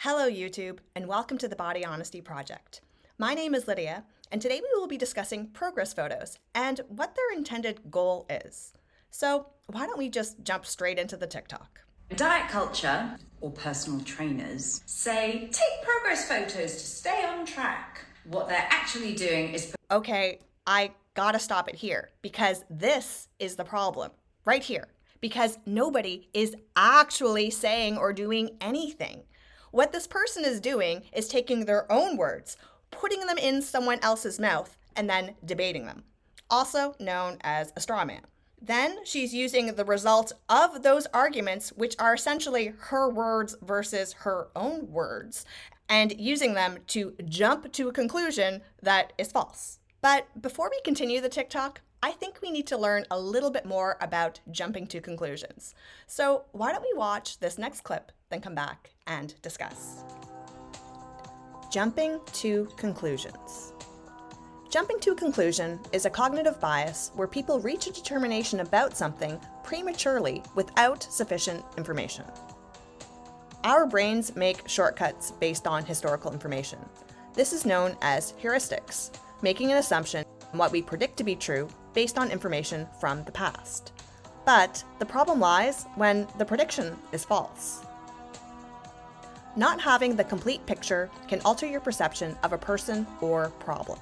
Hello YouTube, and welcome to the Body Honesty Project. My name is Lydia, and today we will be discussing progress photos and what their intended goal is. So why don't we just jump straight into the TikTok? Diet culture, or personal trainers, say take progress photos to stay on track. What they're actually doing is... Okay, I gotta stop it here, because this is the problem, right here. Because nobody is actually saying or doing anything. What this person is doing is taking their own words, putting them in someone else's mouth, and then debating them, also known as a straw man. Then she's using the result of those arguments, which are essentially her words versus her own words, and using them to jump to a conclusion that is false. But before we continue the TikTok, I think we need to learn a little bit more about jumping to conclusions. So why don't we watch this next clip, then come back and discuss. Jumping to conclusions. Jumping to a conclusion is a cognitive bias where people reach a determination about something prematurely without sufficient information. Our brains make shortcuts based on historical information. This is known as heuristics, making an assumption on what we predict to be true based on information from the past. But the problem lies when the prediction is false. Not having the complete picture can alter your perception of a person or problem.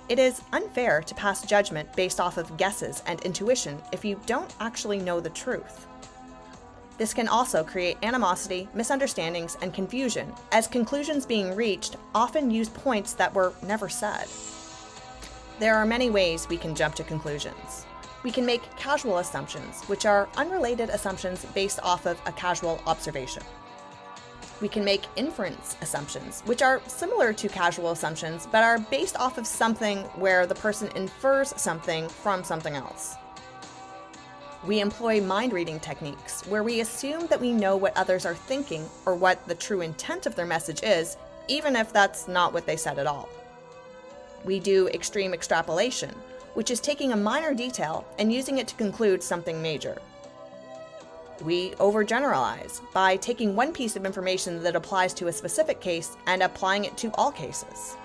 It is unfair to pass judgment based off of guesses and intuition if you don't actually know the truth. This can also create animosity, misunderstandings, and confusion, as conclusions being reached often use points that were never said. There are many ways we can jump to conclusions. We can make casual assumptions, which are unrelated assumptions based off of a casual observation. We can make inference assumptions, which are similar to casual assumptions, but are based off of something where the person infers something from something else. We employ mind-reading techniques, where we assume that we know what others are thinking or what the true intent of their message is, even if that's not what they said at all. We do extreme extrapolation, which is taking a minor detail and using it to conclude something major. We overgeneralize by taking one piece of information that applies to a specific case and applying it to all cases.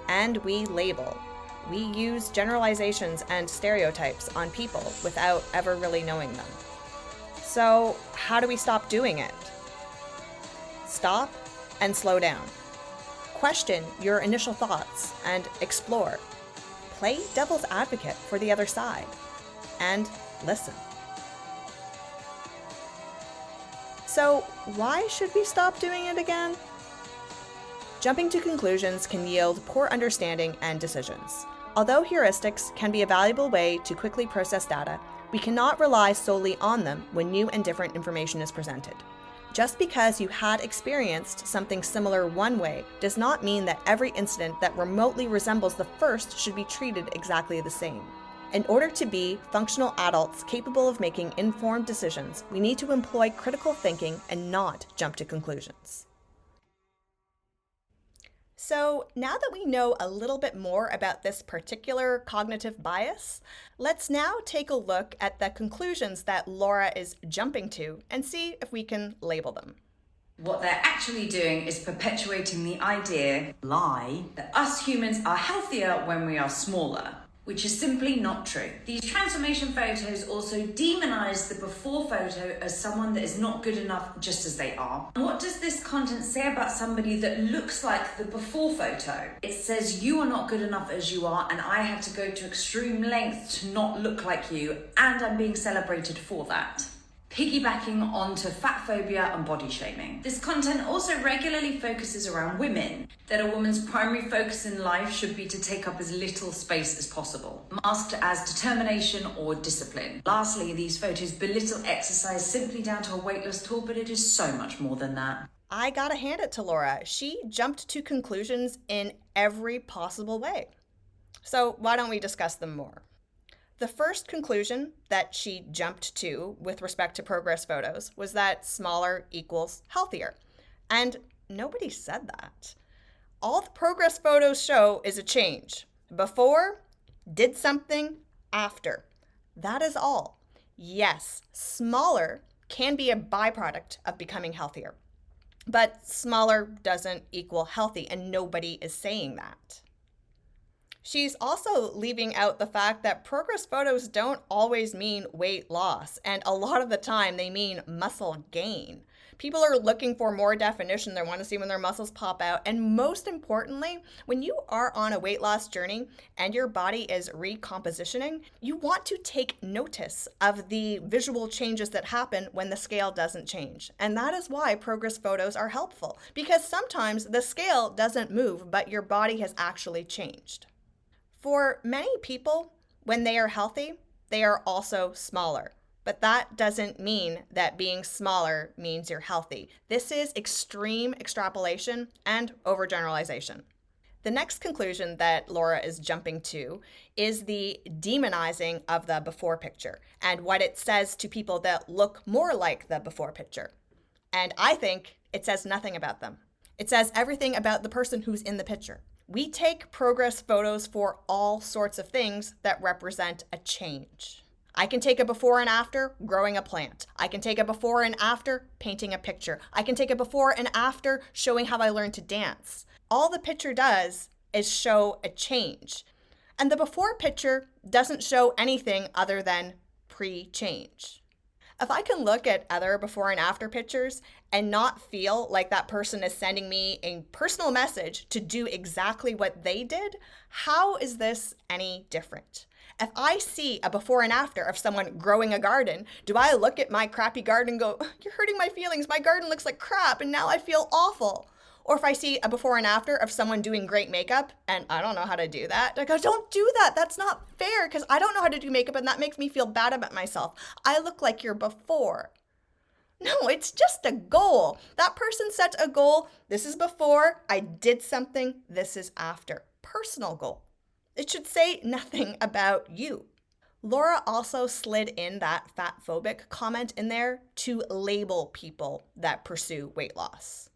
And we label. We use generalizations and stereotypes on people without ever really knowing them. So how do we stop doing it? Stop and slow down. Question your initial thoughts and explore. Play devil's advocate for the other side. And listen. So why should we stop doing it again? Jumping to conclusions can yield poor understanding and decisions. Although heuristics can be a valuable way to quickly process data, we cannot rely solely on them when new and different information is presented. Just because you had experienced something similar one way does not mean that every incident that remotely resembles the first should be treated exactly the same. In order to be functional adults capable of making informed decisions, we need to employ critical thinking and not jump to conclusions. So now that we know a little bit more about this particular cognitive bias, let's now take a look at the conclusions that Laura is jumping to and see if we can label them. What they're actually doing is perpetuating the lie that us humans are healthier when we are smaller, which is simply not true. These transformation photos also demonize the before photo as someone that is not good enough just as they are. And what does this content say about somebody that looks like the before photo? It says you are not good enough as you are, and I had to go to extreme lengths to not look like you, and I'm being celebrated for that. Piggybacking onto fat phobia and body shaming. This content also regularly focuses around women, that a woman's primary focus in life should be to take up as little space as possible, masked as determination or discipline. Lastly, these photos belittle exercise simply down to a weightless tool, but it is so much more than that. I gotta hand it to Laura. She jumped to conclusions in every possible way. So why don't we discuss them more? The first conclusion that she jumped to with respect to progress photos was that smaller equals healthier. And nobody said that. All the progress photos show is a change. Before, did something, after. That is all. Yes, smaller can be a byproduct of becoming healthier. But smaller doesn't equal healthy, and nobody is saying that. She's also leaving out the fact that progress photos don't always mean weight loss, and a lot of the time they mean muscle gain. People are looking for more definition. They want to see when their muscles pop out. And most importantly, when you are on a weight loss journey and your body is recompositioning, you want to take notice of the visual changes that happen when the scale doesn't change. And that is why progress photos are helpful, because sometimes the scale doesn't move, but your body has actually changed. For many people, when they are healthy, they are also smaller. But that doesn't mean that being smaller means you're healthy. This is extreme extrapolation and overgeneralization. The next conclusion that Laura is jumping to is the demonizing of the before picture and what it says to people that look more like the before picture. And I think it says nothing about them. It says everything about the person who's in the picture. We take progress photos for all sorts of things that represent a change. I can take a before and after growing a plant. I can take a before and after painting a picture. I can take a before and after showing how I learned to dance. All the picture does is show a change. And the before picture doesn't show anything other than pre-change. If I can look at other before and after pictures and not feel like that person is sending me a personal message to do exactly what they did, how is this any different? If I see a before and after of someone growing a garden, do I look at my crappy garden and go, you're hurting my feelings, my garden looks like crap and now I feel awful? Or if I see a before and after of someone doing great makeup and I don't know how to do that, I go, don't do that. That's not fair because I don't know how to do makeup and that makes me feel bad about myself. I look like you're before. No, it's just a goal. That person set a goal. This is before, I did something, this is after. Personal goal. It should say nothing about you. Laura also slid in that fat phobic comment in there to label people that pursue weight loss,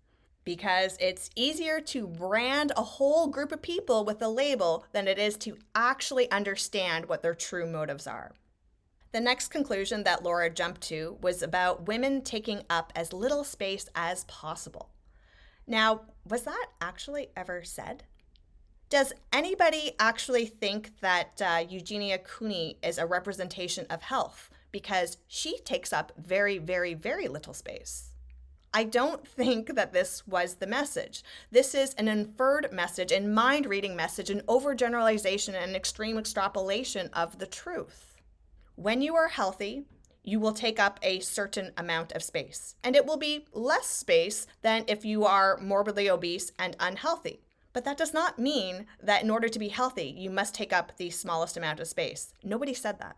because it's easier to brand a whole group of people with a label than it is to actually understand what their true motives are. The next conclusion that Laura jumped to was about women taking up as little space as possible. Now, was that actually ever said? Does anybody actually think that Eugenia Cooney is a representation of health because she takes up very, very, very little space? I don't think that this was the message. This is an inferred message and mind-reading message, an overgeneralization and extreme extrapolation of the truth. When you are healthy, you will take up a certain amount of space, and it will be less space than if you are morbidly obese and unhealthy. But that does not mean that in order to be healthy, you must take up the smallest amount of space. Nobody said that.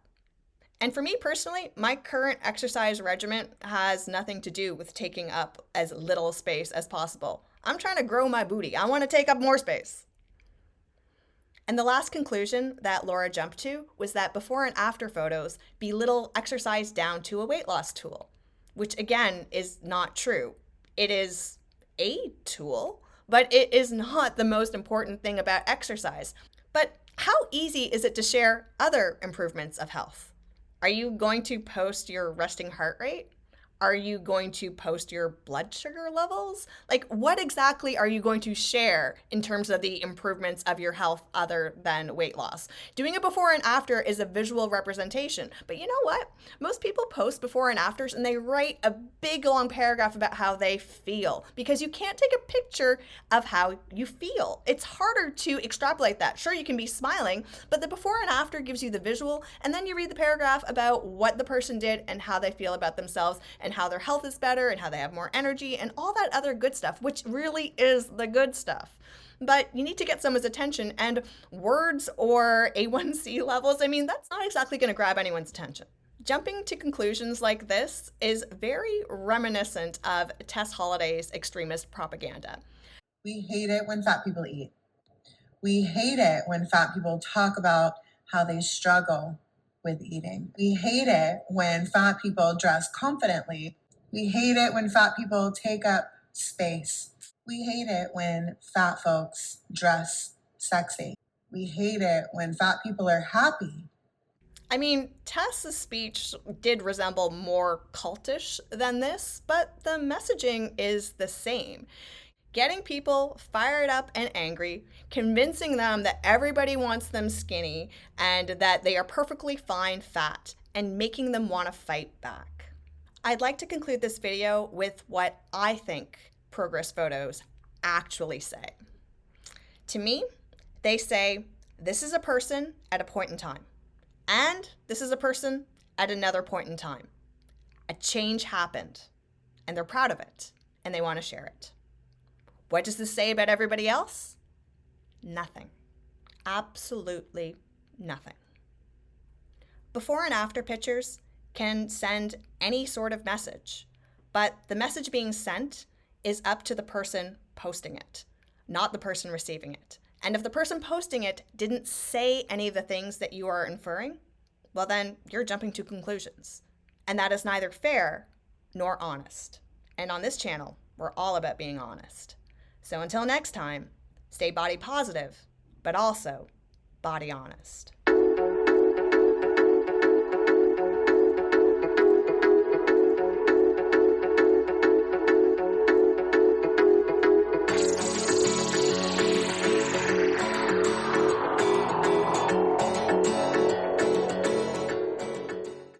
And for me personally, my current exercise regimen has nothing to do with taking up as little space as possible. I'm trying to grow my booty. I want to take up more space. And the last conclusion that Laura jumped to was that before and after photos belittle exercise down to a weight loss tool, which again is not true. It is a tool, but it is not the most important thing about exercise. But how easy is it to share other improvements of health? Are you going to post your resting heart rate? Are you going to post your blood sugar levels? Like, what exactly are you going to share in terms of the improvements of your health other than weight loss? Doing a before and after is a visual representation. But you know what? Most people post before and afters and they write a big long paragraph about how they feel, because you can't take a picture of how you feel. It's harder to extrapolate that. Sure, you can be smiling, but the before and after gives you the visual, and then you read the paragraph about what the person did and how they feel about themselves and how their health is better and how they have more energy and all that other good stuff, which really is the good stuff. But you need to get someone's attention, and words or A1C levels, I mean, that's not exactly going to grab anyone's attention. Jumping to conclusions like this is very reminiscent of Tess Holliday's extremist propaganda. We hate it when fat people eat. We hate it when fat people talk about how they struggle with eating. We hate it when fat people dress confidently. We hate it when fat people take up space. We hate it when fat folks dress sexy. We hate it when fat people are happy. I mean, Tess's speech did resemble more cultish than this, but the messaging is the same. Getting people fired up and angry, convincing them that everybody wants them skinny and that they are perfectly fine fat, and making them want to fight back. I'd like to conclude this video with what I think progress photos actually say. To me, they say, this is a person at a point in time, and this is a person at another point in time. A change happened, and they're proud of it, and they want to share it. What does this say about everybody else? Nothing. Absolutely nothing. Before and after pictures can send any sort of message, but the message being sent is up to the person posting it, not the person receiving it. And if the person posting it didn't say any of the things that you are inferring, well then you're jumping to conclusions. And that is neither fair nor honest. And on this channel, we're all about being honest. So until next time, stay body positive, but also body honest.